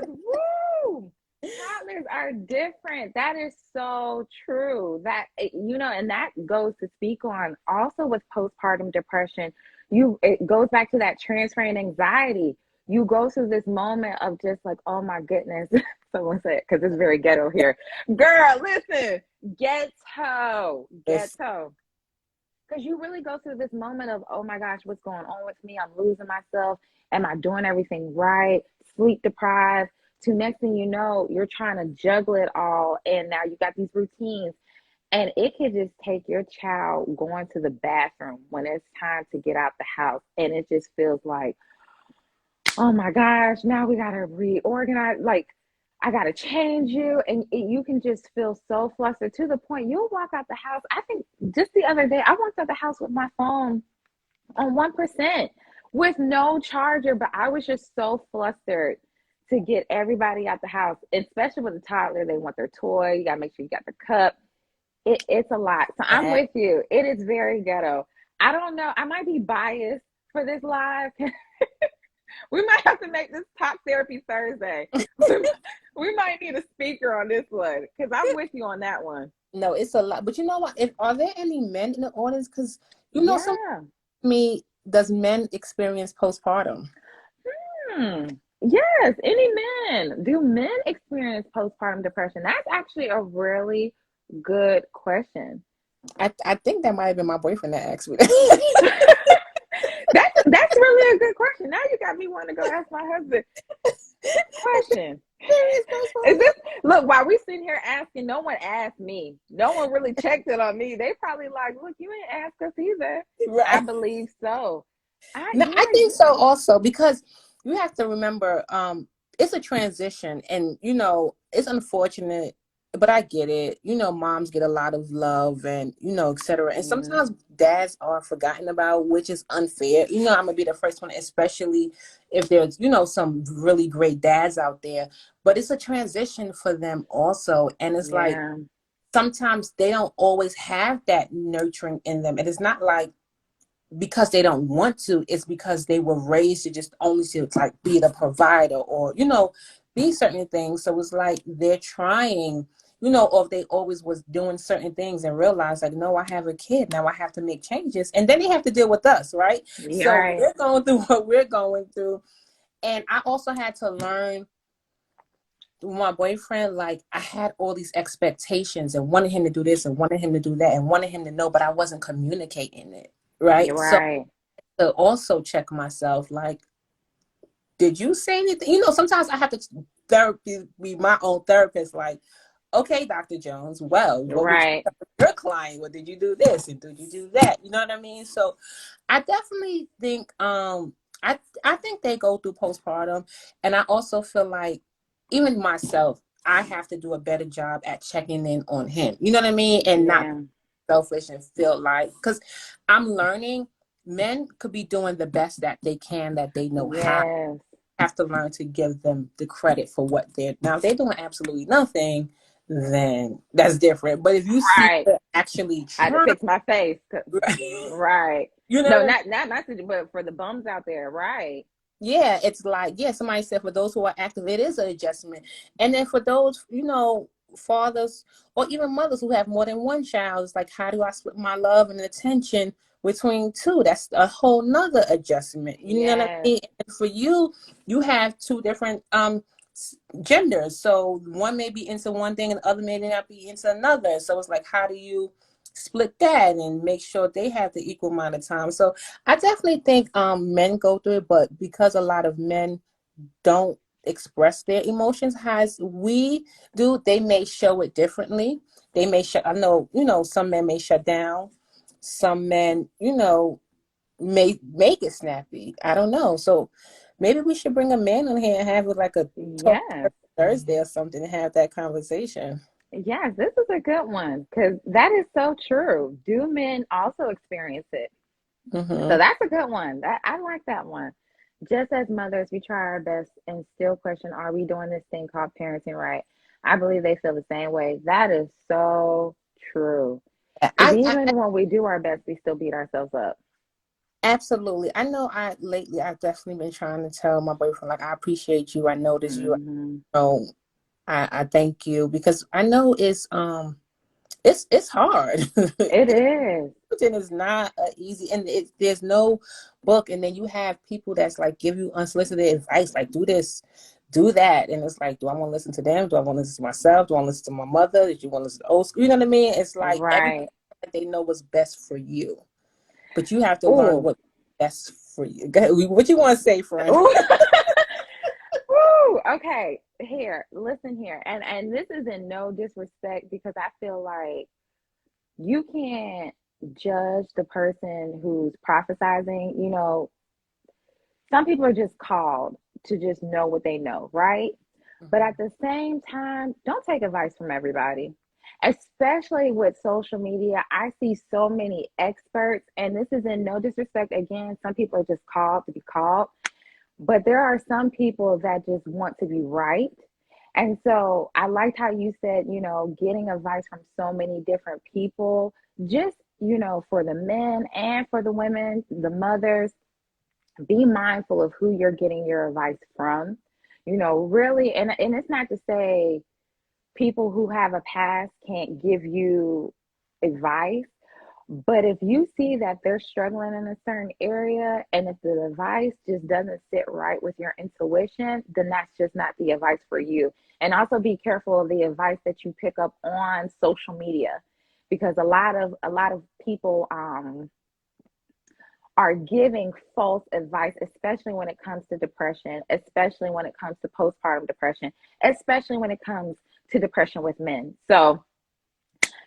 Woo! Toddlers are different. That is so true. That and that goes to speak on also with postpartum depression. It goes back to that transferring anxiety. You go through this moment of just like, oh my goodness. Someone said, because it's very ghetto here. Girl, listen, ghetto, It's, ghetto. Because you really go through this moment of, oh my gosh, what's going on with me? I'm losing myself. Am I doing everything right? Sleep deprived. To next thing you know, you're trying to juggle it all. And now you got these routines. And it could just take your child going to the bathroom when it's time to get out the house. And it just feels like, oh my gosh, now we got to reorganize. Like, I got to change you. And you can just feel so flustered to the point you'll walk out the house. I think just the other day, I walked out the house with my phone on 1% with no charger, but I was just so flustered to get everybody out the house, especially with a toddler. They want their toy. You got to make sure you got the cup. It's a lot. So I'm with you. It is very ghetto. I don't know. I might be biased for this live. We might have to make this Talk Therapy Thursday. We might need a speaker on this one because I'm with you on that one. no, it's a lot. But you know what? If are there any men in the audience? Because some Yeah. me does men experience postpartum? Hmm. Yes. Any men? Do men experience postpartum depression? That's actually a really good question. I think that might have been my boyfriend that asked me that. That's really a good question. Now you got me wanting to go ask my husband. Good question. Experience Is postpartum? this look while we sitting here asking? No one asked me. No one really checked it on me. They probably like, look, you ain't asked us either. I Right. believe so. I No, you I are think so also because you have to remember it's a transition and it's unfortunate, but I get it. Moms get a lot of love and etc. And yeah, sometimes dads are forgotten about, which is unfair. I'm gonna be the first one, especially if there's some really great dads out there. But it's a transition for them also. And it's like yeah, sometimes they don't always have that nurturing in them. It is not like because they don't want to, it's because they were raised to just only to like be the provider or be certain things. So it's like they're trying, or if they always was doing certain things and realize like, no, I have a kid now, I have to make changes, and then they have to deal with us, right? you're So right. we're going through what we're going through. And I also had to learn with my boyfriend, like I had all these expectations and wanted him to do this and wanted him to do that and wanted him to know, but I wasn't communicating it, You're right? So right. to also check myself, like, did you say anything? Sometimes I have to therapy be my own therapist. Like, okay, Dr. Jones, well, what would you Right. tell your client? What did you do this and did you do that? You know what I mean? So I definitely think I think they go through postpartum, and I also feel like even myself, I have to do a better job at checking in on him. You know what I mean? And not Yeah. selfish and feel like because I'm learning men could be doing the best that they can that they know how. Yes. Have to learn to give them the credit for what they're now. If they're doing absolutely nothing, then that's different. But if you see Right. they're actually I had to trying, fix my face. right? Right. You know No, what I mean? not message, but for the bums out there. Right. Yeah, it's like, yeah, somebody said for those who are active, it is an adjustment. And then for those, fathers or even mothers who have more than one child, it's like, how do I split my love and attention between two? That's a whole nother adjustment. You know what I Yes. mean? And for you, you have two different genders. So one may be into one thing and the other may not be into another. So it's like, how do you split that and make sure they have the equal amount of time. So I definitely think men go through it, but because a lot of men don't express their emotions as we do, they may show it differently. They may shut, I know, some men may shut down. Some men, may make it snappy. I don't know. So maybe we should bring a man on here and have it like a talk Yes. Thursday or something to have that conversation. Yes, this is a good one because that is so true. Do men also experience it? So Hmm. that's a good one. That I like that one. Just as mothers, we try our best and still question, are we doing this thing called parenting right? I believe they feel the same way. That is so true. Because I even when we do our best, we still beat ourselves up. absolutely. I know I've definitely been trying to tell my boyfriend, like, I appreciate you. I notice you. Hmm. know, I thank you because I know it's hard. It is. Parenting is not easy, and there's no book. And then you have people that's like give you unsolicited advice, like do this, do that, and it's like, do I want to listen to them? Do I want to listen to myself? Do I want to listen to my mother? Do you want to listen to old school? You know what I mean? It's like everybody, Right. they know what's best for you, but you have to learn Oh. what's best for you. Go ahead. What you want to say, friend? Ooh. Woo. Okay. Here, listen here. And this is in no disrespect because I feel like you can't judge the person who's prophesizing. Some people are just called to just know what they know, right? But at the same time, don't take advice from everybody. Especially with social media, I see so many experts, and this is in no disrespect. Again, some people are just called to be called, but there are some people that just want to be right. And so I liked how you said, getting advice from so many different people, just, for the men and for the women, the mothers, be mindful of who you're getting your advice from. Really, and it's not to say people who have a past can't give you advice, but if you see that they're struggling in a certain area and if the advice just doesn't sit right with your intuition, then that's just not the advice for you. And also be careful of the advice that you pick up on social media because a lot of people are giving false advice, especially when it comes to depression, especially when it comes to postpartum depression, especially when it comes to depression with men. So,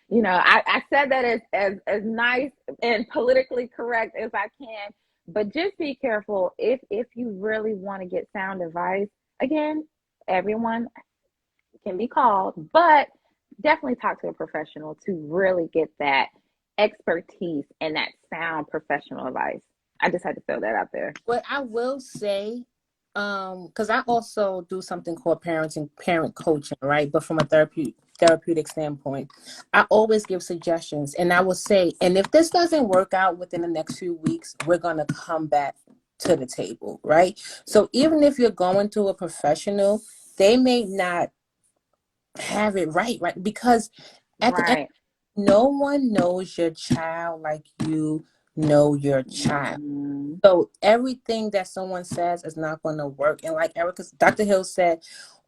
I said that as nice and politically correct as I can, but just be careful if you really want to get sound advice. Again, everyone can be called, but definitely talk to a professional to really get that expertise and that sound professional advice. I just had to throw that out there. What I will say, because I also do something called parenting, parent coaching, right? But from a therapeutic standpoint, I always give suggestions, and I will say, and if this doesn't work out within the next few weeks, we're gonna come back to the table, right? So even if you're going to a professional, they may not have it right? Because at the end, Right. no one knows your child like you know your child. Hmm. So everything that someone says is not going to work. And like Dr. Hill said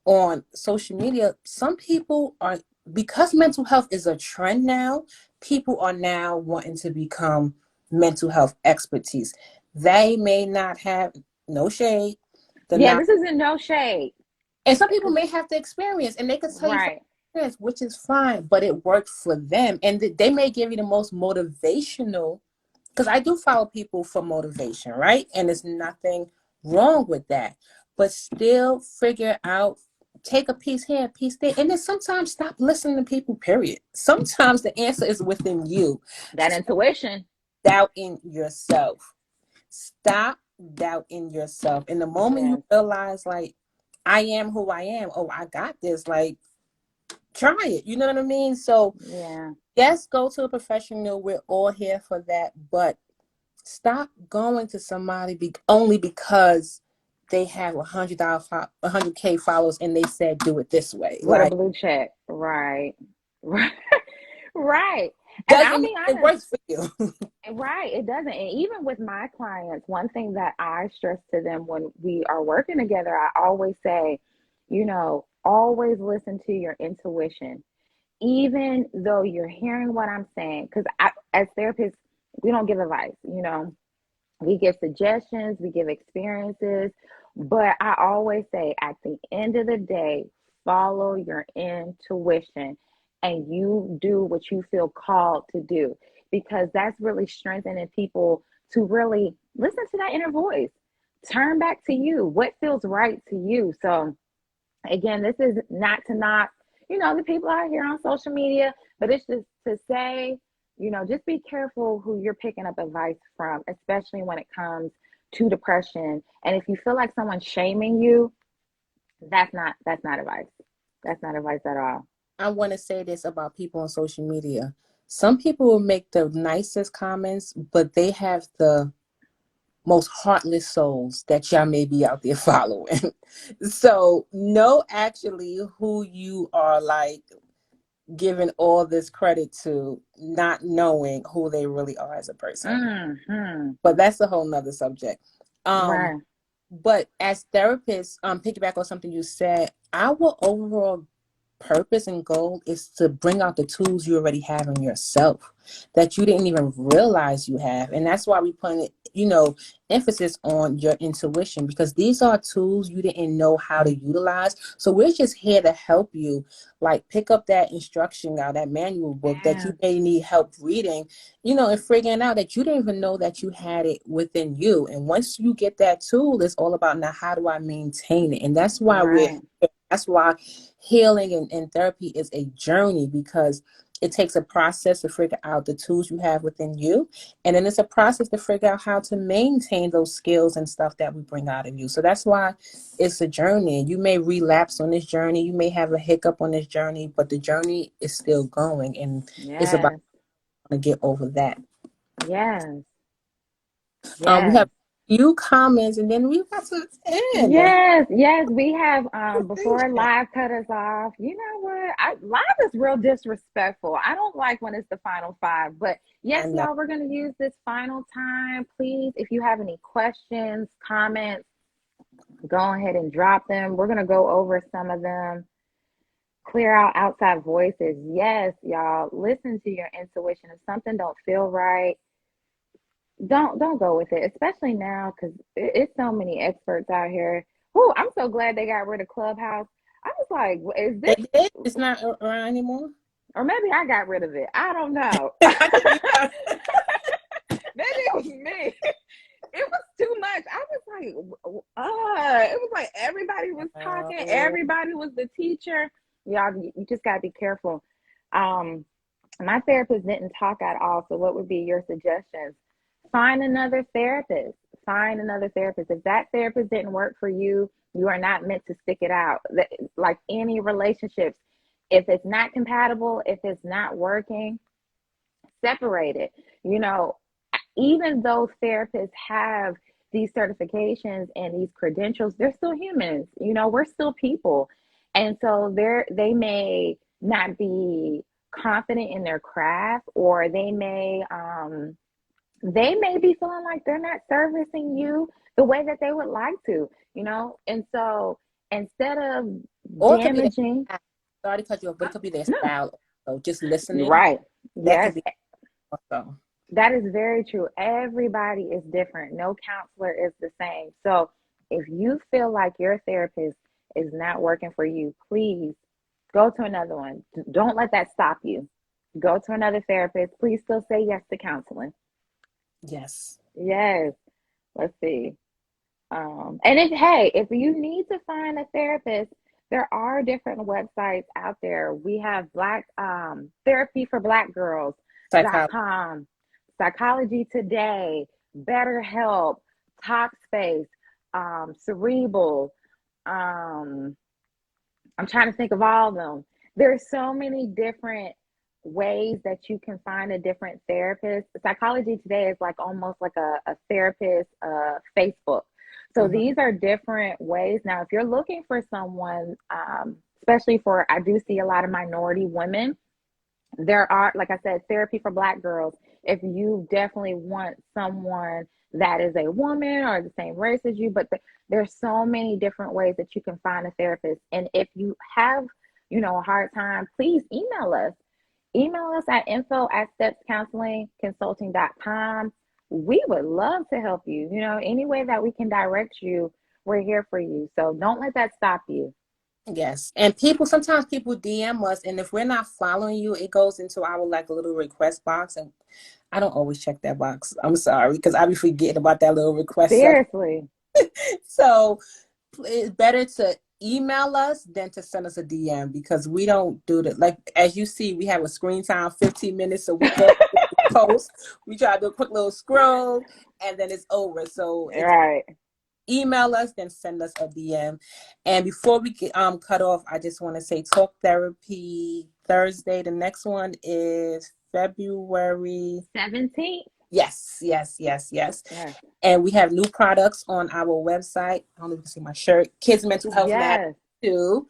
on social media, some people are, because mental health is a trend now, people are now wanting to become mental health expertise. They may not have, no shade, the Yeah, knowledge. this isn't no shade. And some people 'Cause- may have the experience and they could tell you from right. experience, which is fine, but it worked for them. And they may give you the most motivational, because I do follow people for motivation, right? And there's nothing wrong with that. But still figure out, take a piece here, a piece there. And then sometimes stop listening to people, period. Sometimes the answer is within you. That intuition. Doubt in yourself. Stop doubting yourself. And the moment you Yes. realize, like, I am who I am, oh, I got this, like, try it. You know what I mean? So, Yeah. yes, go to a professional. We're all here for that. But stop going to somebody only because they have 100K followers and they said do it this way. With a Like, blue check. Right. Right. Right. And doesn't I'll mean be it honest. works for you. Right. It doesn't. And even with my clients, one thing that I stress to them when we are working together, I always say, always listen to your intuition. even though you're hearing what I'm saying, because as therapists, we don't give advice, you know, we give suggestions, we give experiences, but I always say at the end of the day, follow your intuition and you do what you feel called to do because that's really strengthening people to really listen to that inner voice. Turn back to you. What feels right to you? So again, this is not to knock, you know, the people out here on social media, but it's just to say, you know, just be careful who you're picking up advice from, especially when it comes to depression. And if you feel like someone's shaming you, that's not advice. That's not advice at all. I want to say this about people on social media. Some people will make the nicest comments, but they have the most heartless souls that y'all may be out there following. So know actually who you are like giving all this credit to, not knowing who they really are as a person. Hmm. But that's a whole nother subject. Um, Right. but as therapists, piggyback on something you said, our overall purpose and goal is to bring out the tools you already have in yourself that you didn't even realize you have. And that's why we put it, emphasis on your intuition, because these are tools you didn't know how to utilize. So we're just here to help you, like pick up that instruction guide, that manual book that you Yeah. may need help reading, and figuring out that you didn't even know that you had it within you. And once you get that tool, it's all about, now how do I maintain it? And that's why Right. that's why healing and therapy is a journey, because it takes a process to figure out the tools you have within you. And then it's a process to figure out how to maintain those skills and stuff that we bring out of you. So that's why it's a journey. You may relapse on this journey. You may have a hiccup on this journey, but the journey is still going. And it's about Yes. to get over that. Yes. We have Yes. a few comments and then we got to end. Yes, yes, we have before live cut us off. You know what? Live is real disrespectful. I don't like when it's the final five, but I yes, know. y'all, we're going to use this final time. Please, if you have any questions, comments, go ahead and drop them. We're going to go over some of them. Clear out outside voices. Yes, y'all, listen to your intuition. If something don't feel right, don't go with it, especially now because it's so many experts out here. Oh, I'm so glad they got rid of Clubhouse. I was like, is They this, did. It's not around anymore. or maybe I got rid of it. I don't know. I think you got. Maybe it was me. It was too much. I was like, it was like everybody was talking, Oh, everybody was the teacher. Y'all, you just gotta be careful. Um, my therapist didn't talk at all. So, what would be your suggestions? Find another therapist. Find another therapist. If that therapist didn't work for you, you are not meant to stick it out. Like any relationships, if it's not compatible, if it's not working, separate it. You know, even though therapists have these certifications and these credentials, they're still humans. You know, we're still people. And so they may not be confident in their craft, or they may be feeling like they're not servicing you the way that they would like to, you know? And so instead of or it could be their damaging, style. Sorry to cut you off, but it could be their no, style. So just you're listening, right. that could Yes, be also. that is very true. Everybody is different. No counselor is the same. So if you feel like your therapist is not working for you, please go to another one. Don't let that stop you. Go to another therapist. Please still say yes to counseling. Yes. Yes. Let's see. And if you need to find a therapist, there are different websites out there. We have Black Therapy for Black Psychology. Girls.com, Psychology Today, BetterHelp, Talkspace, Cerebral. Um, I'm trying to think of all of them. There's so many different ways that you can find a different therapist. Psychology Today is like almost like a therapist Facebook. So Mm-hmm. these are different ways. Now, if you're looking for someone, especially for, I do see a lot of minority women, there are, like I said, therapy for Black girls. If you definitely want someone that is a woman or the same race as you, but there's so many different ways that you can find a therapist. And if you have a hard time, please email us. Email us at info@stepscounselingconsulting.com. We would love to help you. Any way that we can direct you, we're here for you. So don't let that stop you. Yes. And sometimes people DM us, and if we're not following you, it goes into our like little request box. And I don't always check that box. I'm sorry, because I be forgetting about that little request section. Seriously. So it's better to email us than to send us a DM, because we don't do that. Like, as you see, we have a screen time 15 minutes, so we go post, we try to do a quick little scroll, and then it's over. So it's Right. email us, then send us a DM. And before we get cut off, I just want to say Talk Therapy Thursday. The next one is February 17th. Yes. Yes. And we have new products on our website. I don't know if you can see my shirt. Kids Mental Health Matters Yes. too.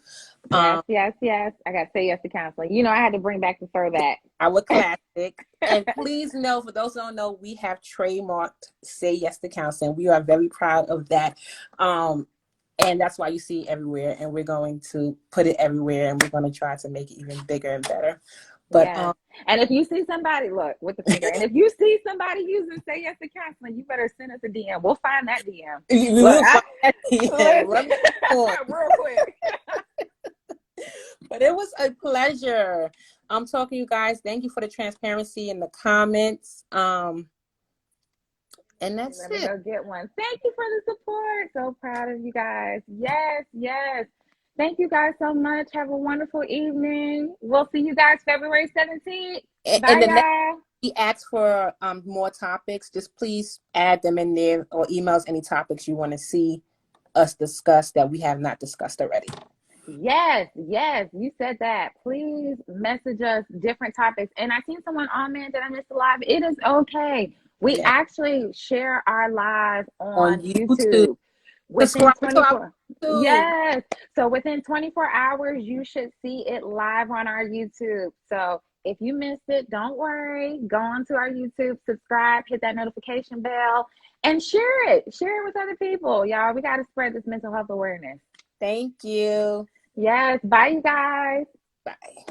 Yes. I got to say yes to counseling. I had to bring back the throwback. Our classic. And please know, for those who don't know, we have trademarked Say Yes to Counseling. We are very proud of that. And that's why you see it everywhere. And we're going to put it everywhere, and we're going to try to make it even bigger and better. But Yes. And if you see somebody, look with the finger, and if you see somebody using Say Yes to Counseling, you better send us a DM. We'll find that DM. Look, listen, real quick. But it was a pleasure. I'm talking to you guys. Thank you for the transparency in the comments. And that's Let me it. go get one. Thank you for the support. So proud of you guys. Yes. Thank you guys so much. Have a wonderful evening. We'll see you guys February 17th. And Bye, the next y'all. we ask for more topics, just please add them in there, or email us any topics you want to see us discuss that we have not discussed already. Yes, you said that. Please message us different topics. And I seen someone, oh man, did I miss the live? It is okay. We actually share our live On on YouTube. YouTube within Subscribe to our 24. YouTube. Yes. So within 24 hours, you should see it live on our YouTube. So if you missed it, don't worry. Go on to our YouTube, subscribe, hit that notification bell, and share it. Share it with other people. Y'all, we got to spread this mental health awareness. Thank you. Yes. Bye, you guys. Bye.